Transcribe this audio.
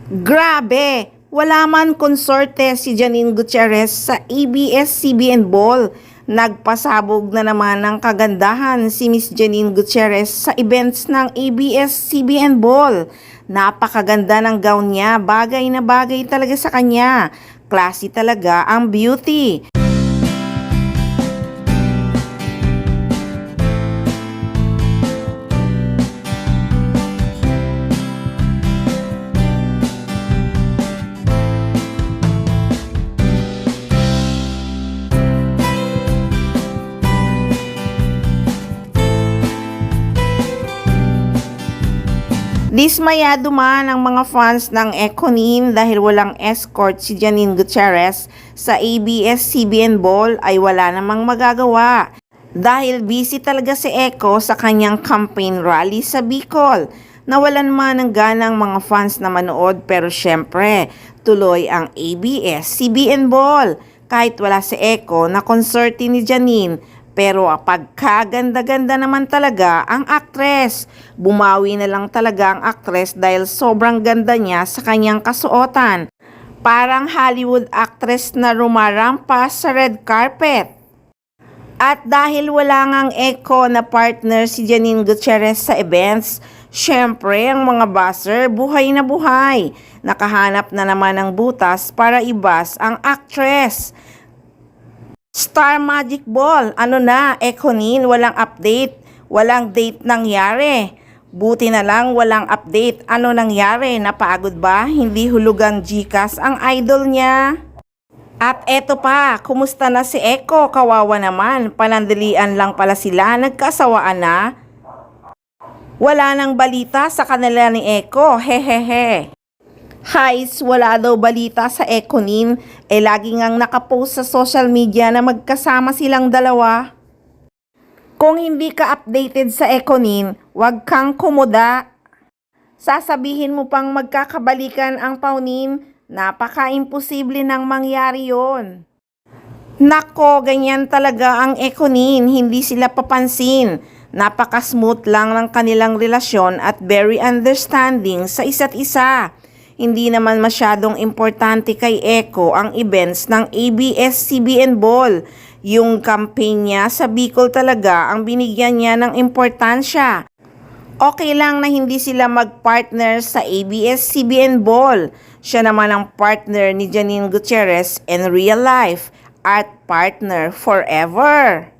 Grabe! Wala man konsorte si Janine Gutierrez sa ABS-CBN Ball. Nagpasabog na naman ng kagandahan si Miss Janine Gutierrez sa events ng ABS-CBN Ball. Napakaganda ng gown niya, bagay na bagay talaga sa kanya. Classy talaga ang beauty. Dismayado man ang mga fans ng Econin dahil walang escort si Janine Gutierrez sa ABS-CBN Ball ay wala namang magagawa. Dahil busy talaga si Eco sa kanyang campaign rally sa Bicol. Nawalan man ng ganang mga fans na manood pero syempre tuloy ang ABS-CBN Ball. Kahit wala si Eco na konsorte ni Janine, pero pagkaganda-ganda naman talaga ang aktres. Bumawi na lang talaga ang aktres dahil sobrang ganda niya sa kanyang kasuotan. Parang Hollywood actress na rumarampa sa red carpet. At dahil wala ngang Eco na partner si Janine Gutierrez sa events, syempre ang mga buzzer buhay na buhay. Nakahanap na naman ng butas para ibas ang actress. Star Magic Ball, ano na, Econin, walang update, walang date nangyari. Buti na lang walang update, ano nangyari, napagod ba? Hindi hulugang GCash ang idol niya. At eto pa, kumusta na si Eco? Kawawa naman, panandalian lang pala sila, nagkasawaan na. Wala nang balita sa kanila ni Eco, hehehe. Highs, wala daw balita sa Econin, lagi ngang nakapost sa social media na magkasama silang dalawa. Kung hindi ka updated sa Econin, wag kang kumuda. Sasabihin mo pang magkakabalikan ang paunin, napaka-imposible nang mangyari yon. Nako, ganyan talaga ang Econin, hindi sila papansin. Napaka-smooth lang ng kanilang relasyon at very understanding sa isa't isa. Hindi naman masyadong importante kay Eco ang events ng ABS-CBN Ball. Yung campaign niya sa Bicol talaga ang binigyan niya ng importansya. Okay lang na hindi sila mag-partner sa ABS-CBN Ball. Siya naman ang partner ni Janine Gutierrez in real life at partner forever.